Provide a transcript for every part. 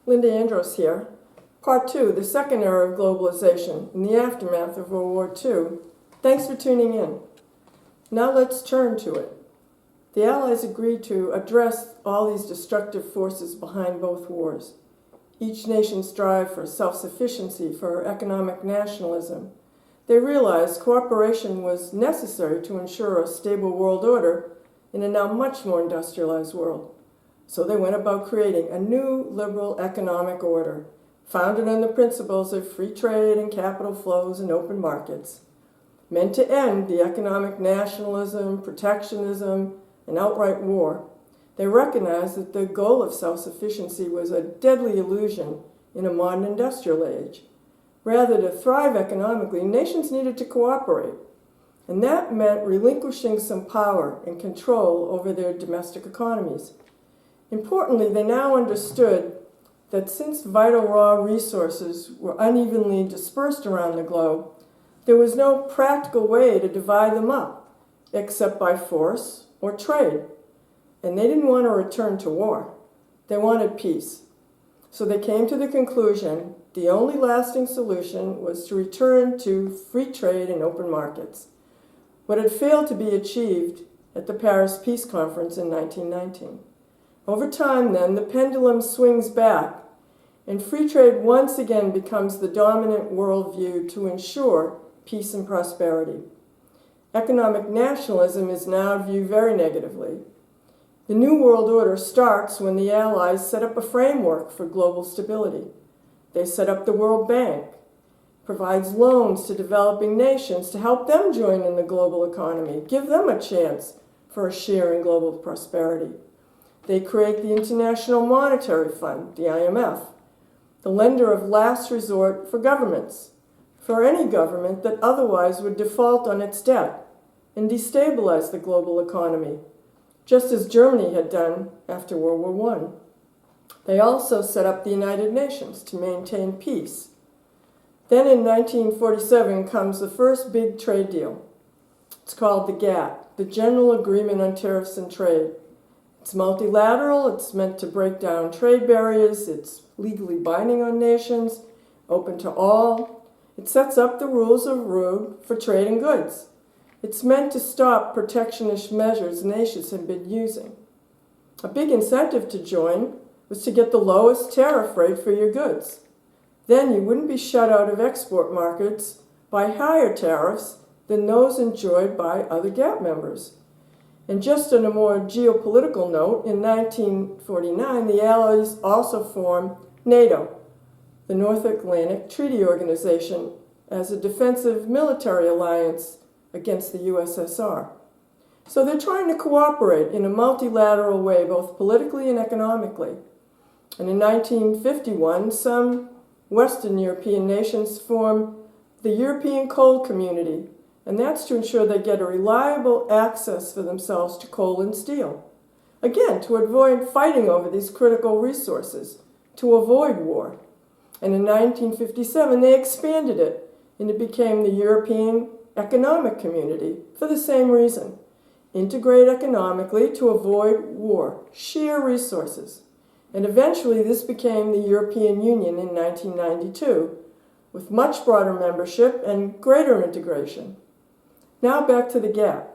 Linda Andros here. Part 2, the second era of globalization in the aftermath of World War II. Thanks for tuning in. Now let's turn to it. The Allies agreed to address all these destructive forces behind both wars. Each nation's drive for self-sufficiency, for economic nationalism. They realized cooperation was necessary to ensure a stable world order in a now much more industrialized world. So they went about creating a new liberal economic order, founded on the principles of free trade and capital flows and open markets, meant to end the economic nationalism, protectionism, and outright war. They recognized that the goal of self-sufficiency was a deadly illusion in a modern industrial age. Rather, to thrive economically, nations needed to cooperate, and that meant relinquishing some power and control over their domestic economies. Importantly, they now understood that since vital raw resources were unevenly dispersed around the globe, there was no practical way to divide them up, except by force or trade. And they didn't want to return to war. They wanted peace. So they came to the conclusion the only lasting solution was to return to free trade and open markets, what had failed to be achieved at the Paris Peace Conference in 1919. Over time, then, the pendulum swings back, and free trade once again becomes the dominant worldview to ensure peace and prosperity. Economic nationalism is now viewed very negatively. The New World Order starts when the Allies set up a framework for global stability. They set up the World Bank, provides loans to developing nations to help them join in the global economy, give them a chance for a share in global prosperity. They create the International Monetary Fund, the IMF, the lender of last resort for governments, for any government that otherwise would default on its debt and destabilize the global economy, just as Germany had done after World War I. They also set up the United Nations to maintain peace. Then in 1947 comes the first big trade deal. It's called the GATT, the General Agreement on Tariffs and Trade. It's multilateral, it's meant to break down trade barriers, it's legally binding on nations, open to all. It sets up the rules of road for trade in goods. It's meant to stop protectionist measures nations have been using. A big incentive to join was to get the lowest tariff rate for your goods. Then you wouldn't be shut out of export markets by higher tariffs than those enjoyed by other GATT members. And just on a more geopolitical note, in 1949, the Allies also formed NATO, the North Atlantic Treaty Organization, as a defensive military alliance against the USSR. So they're trying to cooperate in a multilateral way, both politically and economically. And in 1951, some Western European nations formed the European Coal Community, and that's to ensure they get a reliable access for themselves to coal and steel. Again, to avoid fighting over these critical resources, to avoid war. And in 1957, they expanded it, and it became the European Economic Community for the same reason. Integrate economically to avoid war, share resources. And eventually this became the European Union in 1992, with much broader membership and greater integration. Now back to the GATT.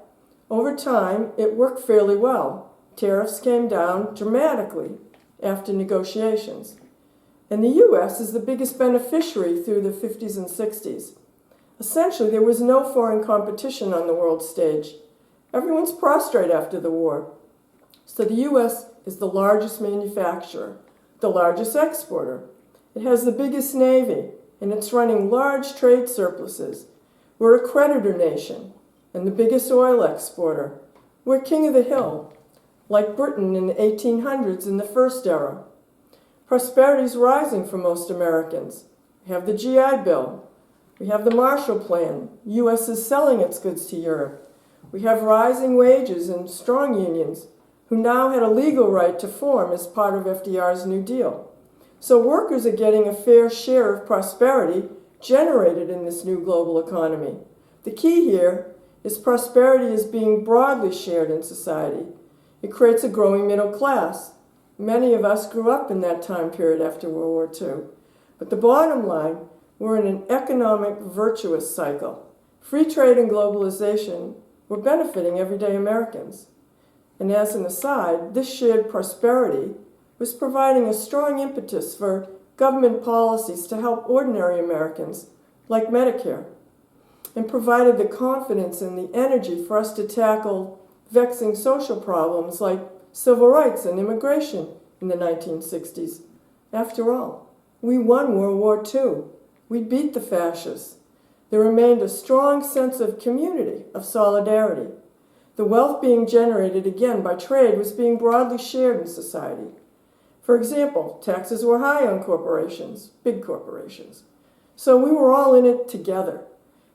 Over time, it worked fairly well. Tariffs came down dramatically after negotiations. And the U.S. is the biggest beneficiary through the 50s and 60s. Essentially, there was no foreign competition on the world stage. Everyone's prostrate after the war. So the U.S. is the largest manufacturer, the largest exporter. It has the biggest navy, and it's running large trade surpluses. We're a creditor nation and the biggest oil exporter. We're king of the hill, like Britain in the 1800s in the first era. Prosperity is rising for most Americans. We have the GI Bill. We have the Marshall Plan. The U.S. is selling its goods to Europe. We have rising wages and strong unions who now had a legal right to form as part of FDR's New Deal. So workers are getting a fair share of prosperity generated in this new global economy. The key here is prosperity is being broadly shared in society. It creates a growing middle class, many of us grew up in that time period after World War II. But the bottom line, we're in an economic virtuous cycle. Free trade and globalization were benefiting everyday Americans. And as an aside, this shared prosperity was providing a strong impetus for government policies to help ordinary Americans, like Medicare, and provided the confidence and the energy for us to tackle vexing social problems like civil rights and immigration in the 1960s. After all, we won World War II. We beat the fascists. There remained a strong sense of community, of solidarity. The wealth being generated again by trade was being broadly shared in society. For example, taxes were high on corporations, big corporations. So we were all in it together.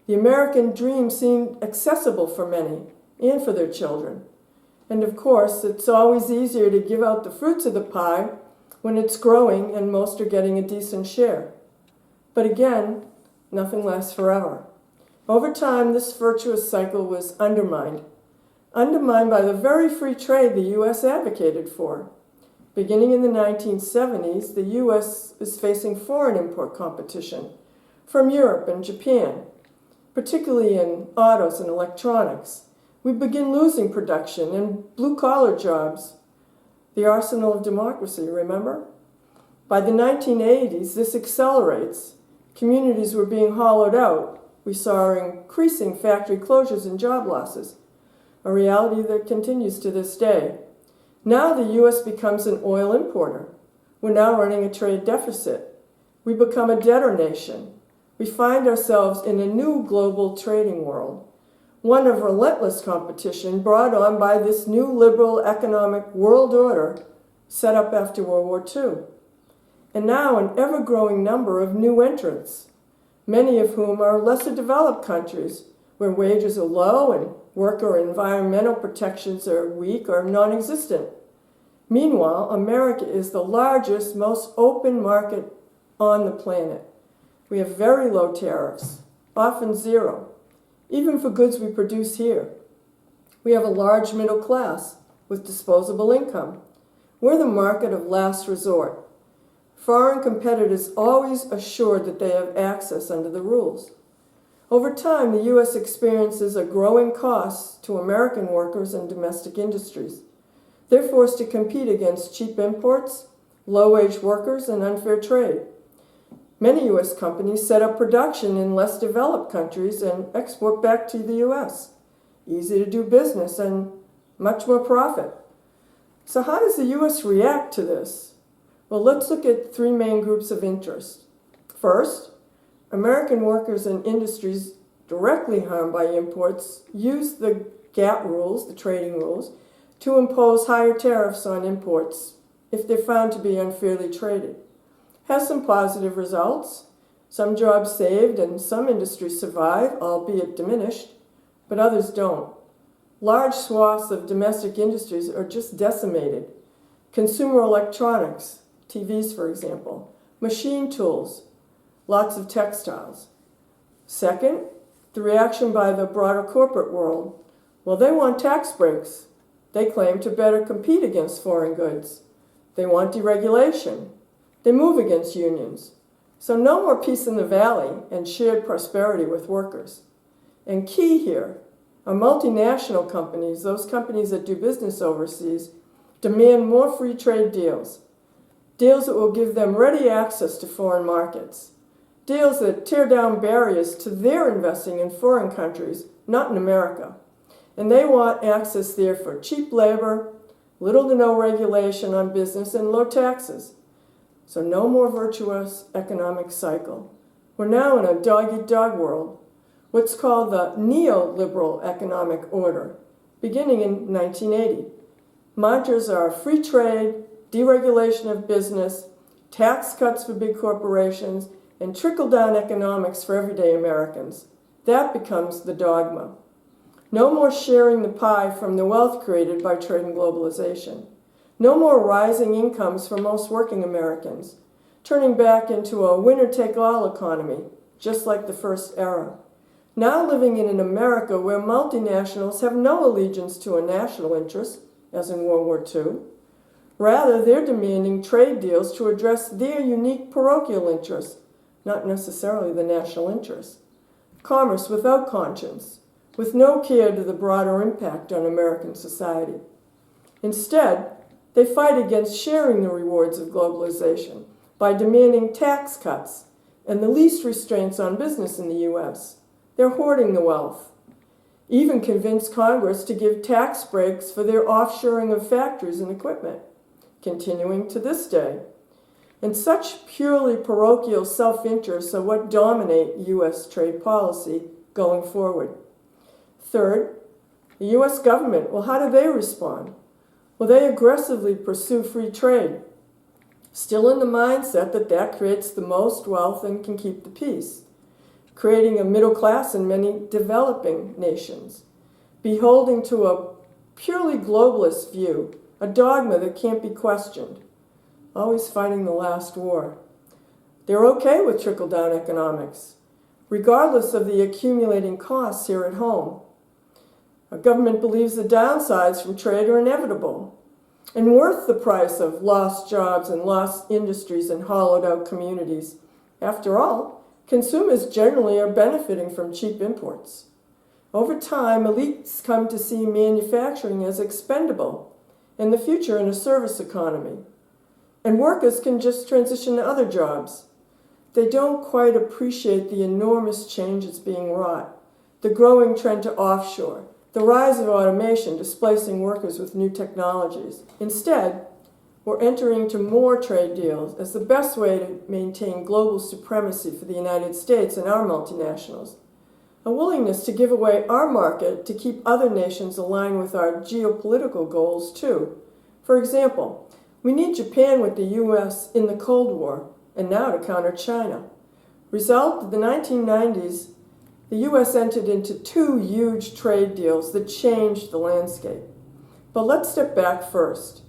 The American dream seemed accessible for many and for their children. And of course, it's always easier to give out the fruits of the pie when it's growing and most are getting a decent share. But again, nothing lasts forever. Over time, this virtuous cycle was undermined by the very free trade the U.S. advocated for. Beginning in the 1970s, the U.S. is facing foreign import competition from Europe and Japan, particularly in autos and electronics. We begin losing production and blue-collar jobs, the arsenal of democracy, remember? By the 1980s, this accelerates. Communities were being hollowed out. We saw increasing factory closures and job losses, a reality that continues to this day. Now the U.S. becomes an oil importer. We're now running a trade deficit. We become a debtor nation. We find ourselves in a new global trading world, one of relentless competition brought on by this new liberal economic world order set up after World War II. And now an ever-growing number of new entrants, many of whom are lesser developed countries where wages are low and worker and environmental protections are weak or non-existent. Meanwhile, America is the largest, most open market on the planet. We have very low tariffs, often zero, even for goods we produce here. We have a large middle class with disposable income. We're the market of last resort. Foreign competitors always assured that they have access under the rules. Over time, the U.S. experiences a growing cost to American workers and domestic industries. They're forced to compete against cheap imports, low-wage workers, and unfair trade. Many U.S. companies set up production in less developed countries and export back to the U.S. Easy to do business and much more profit. So how does the U.S. react to this? Well, let's look at three main groups of interest. First, American workers and industries directly harmed by imports use the GATT rules, the trading rules, to impose higher tariffs on imports if they're found to be unfairly traded. Has some positive results. Some jobs saved and some industries survive, albeit diminished, but others don't. Large swaths of domestic industries are just decimated. Consumer electronics, TVs for example, machine tools, lots of textiles. Second, the reaction by the broader corporate world. Well, they want tax breaks. They claim to better compete against foreign goods. They want deregulation. They move against unions. So no more peace in the valley and shared prosperity with workers. And key here are multinational companies, those companies that do business overseas, demand more free trade deals. Deals that will give them ready access to foreign markets. Deals that tear down barriers to their investing in foreign countries, not in America. And they want access there for cheap labor, little to no regulation on business, and low taxes. So no more virtuous economic cycle. We're now in a dog-eat-dog world, what's called the neoliberal economic order, beginning in 1980. Mantras are free trade, deregulation of business, tax cuts for big corporations, and trickle-down economics for everyday Americans. That becomes the dogma. No more sharing the pie from the wealth created by trade and globalization. No more rising incomes for most working Americans, turning back into a winner-take-all economy, just like the first era. Now living in an America where multinationals have no allegiance to a national interest, as in World War II. Rather, they're demanding trade deals to address their unique parochial interests, not necessarily the national interest. Commerce without conscience, with no care to the broader impact on American society. Instead, they fight against sharing the rewards of globalization by demanding tax cuts and the least restraints on business in the U.S. They're hoarding the wealth. Even convinced Congress to give tax breaks for their offshoring of factories and equipment, continuing to this day. And such purely parochial self-interests are what dominate U.S. trade policy going forward. Third, the U.S. government, well, how do they respond? Well, they aggressively pursue free trade, still in the mindset that that creates the most wealth and can keep the peace, creating a middle class in many developing nations, beholding to a purely globalist view, a dogma that can't be questioned, always fighting the last war. They're okay with trickle-down economics, regardless of the accumulating costs here at home. Our government believes the downsides from trade are inevitable and worth the price of lost jobs and lost industries and hollowed-out communities. After all, consumers generally are benefiting from cheap imports. Over time, elites come to see manufacturing as expendable and the future in a service economy. And workers can just transition to other jobs. They don't quite appreciate the enormous changes being wrought, the growing trend to offshore, the rise of automation displacing workers with new technologies. Instead, we're entering into more trade deals as the best way to maintain global supremacy for the United States and our multinationals. A willingness to give away our market to keep other nations aligned with our geopolitical goals, too. For example, we need Japan with the U.S. in the Cold War, and now to counter China. Result of the 1990s, the U.S. entered into 2 huge trade deals that changed the landscape. But let's step back first.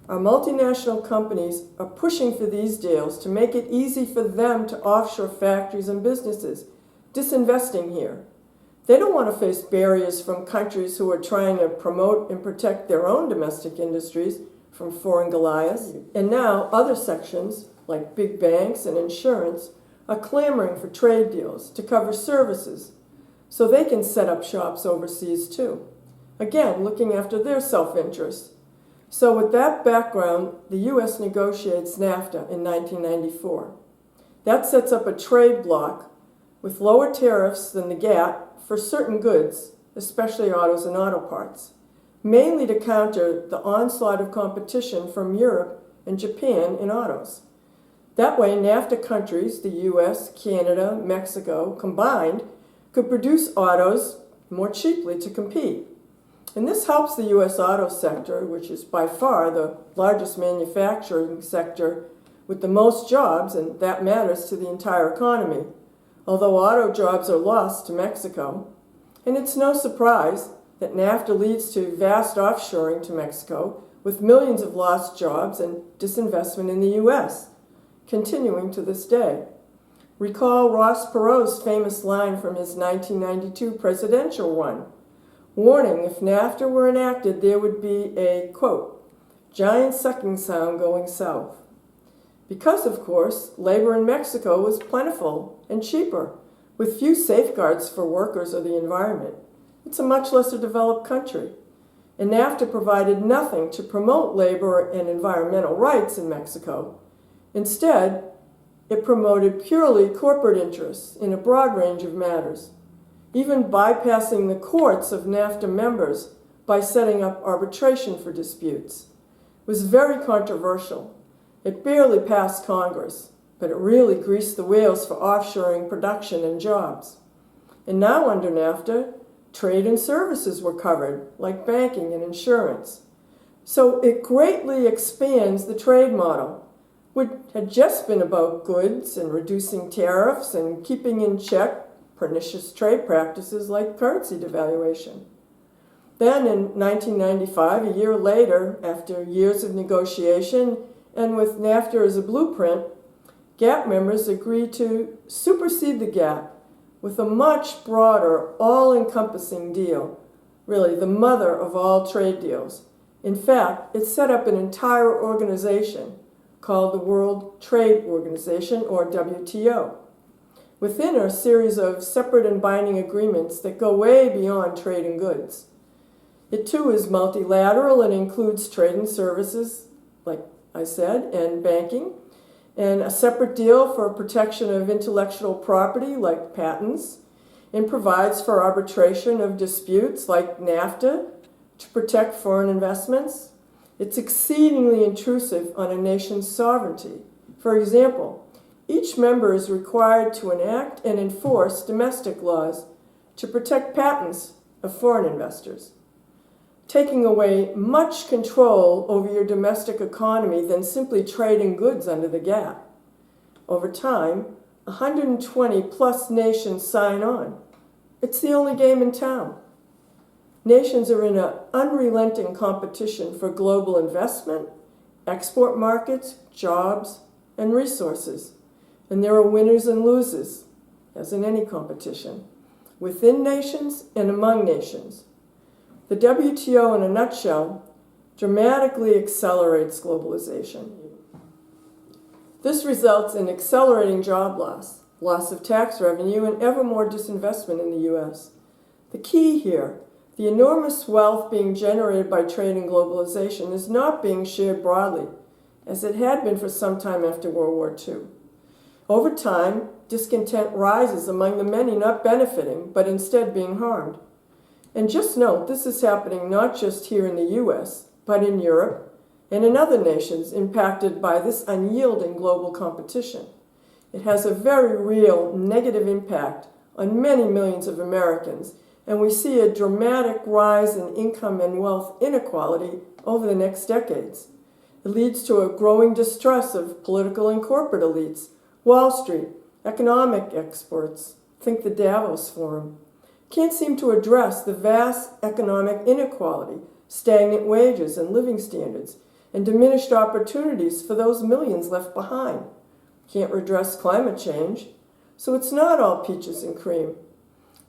Our multinational companies are pushing for these deals to make it easy for them to offshore factories and businesses, disinvesting here. They don't want to face barriers from countries who are trying to promote and protect their own domestic industries from foreign Goliaths. And now other sections, like big banks and insurance, are clamoring for trade deals to cover services so they can set up shops overseas too. Again, looking after their self-interest. So with that background, the U.S. negotiates NAFTA in 1994. That sets up a trade bloc with lower tariffs than the GATT for certain goods, especially autos and auto parts, mainly to counter the onslaught of competition from Europe and Japan in autos. That way, NAFTA countries, the U.S., Canada, Mexico, combined, could produce autos more cheaply to compete. And this helps the U.S. auto sector, which is by far the largest manufacturing sector with the most jobs, and that matters to the entire economy, although auto jobs are lost to Mexico. And it's no surprise that NAFTA leads to vast offshoring to Mexico, with millions of lost jobs and disinvestment in the U.S., continuing to this day. Recall Ross Perot's famous line from his 1992 presidential run, warning if NAFTA were enacted, there would be a, quote, giant sucking sound going south. Because, of course, labor in Mexico was plentiful and cheaper, with few safeguards for workers or the environment. It's a much lesser developed country. And NAFTA provided nothing to promote labor and environmental rights in Mexico. Instead, it promoted purely corporate interests in a broad range of matters, even bypassing the courts of NAFTA members by setting up arbitration for disputes. It was very controversial. It barely passed Congress, but it really greased the wheels for offshoring production and jobs. And now under NAFTA, trade and services were covered, like banking and insurance. So it greatly expands the trade model, which had just been about goods and reducing tariffs and keeping in check pernicious trade practices like currency devaluation. Then in 1995, a year later, after years of negotiation and with NAFTA as a blueprint, GATT members agreed to supersede the GATT with a much broader, all-encompassing deal, really the mother of all trade deals, In fact, it set up an entire organization called the World Trade Organization, or WTO. Within are a series of separate and binding agreements that go way beyond trade in goods. It too is multilateral and includes trade and services, like I said, and banking, and a separate deal for protection of intellectual property, like patents, and provides for arbitration of disputes, like NAFTA, to protect foreign investments. It's exceedingly intrusive on a nation's sovereignty. For example, each member is required to enact and enforce domestic laws to protect patents of foreign investors, taking away much control over your domestic economy than simply trading goods under the GATT. Over time, 120 plus nations sign on. It's the only game in town. Nations are in an unrelenting competition for global investment, export markets, jobs, and resources. And there are winners and losers, as in any competition, within nations and among nations. The WTO, in a nutshell, dramatically accelerates globalization. This results in accelerating job loss of tax revenue, and ever more disinvestment in the U.S. The key here, the enormous wealth being generated by trade and globalization, is not being shared broadly, as it had been for some time after World War II. Over time, discontent rises among the many not benefiting, but instead being harmed. And just note, this is happening not just here in the U.S., but in Europe and in other nations impacted by this unyielding global competition. It has a very real negative impact on many millions of Americans, and we see a dramatic rise in income and wealth inequality over the next decades. It leads to a growing distrust of political and corporate elites, Wall Street, economic experts, think the Davos Forum, can't seem to address the vast economic inequality, stagnant wages and living standards, and diminished opportunities for those millions left behind. Can't redress climate change, so it's not all peaches and cream.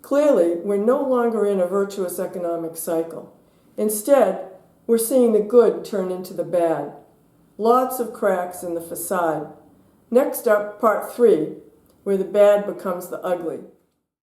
Clearly, we're no longer in a virtuous economic cycle. Instead, we're seeing the good turn into the bad. Lots of cracks in the facade. Next up, part 3, where the bad becomes the ugly.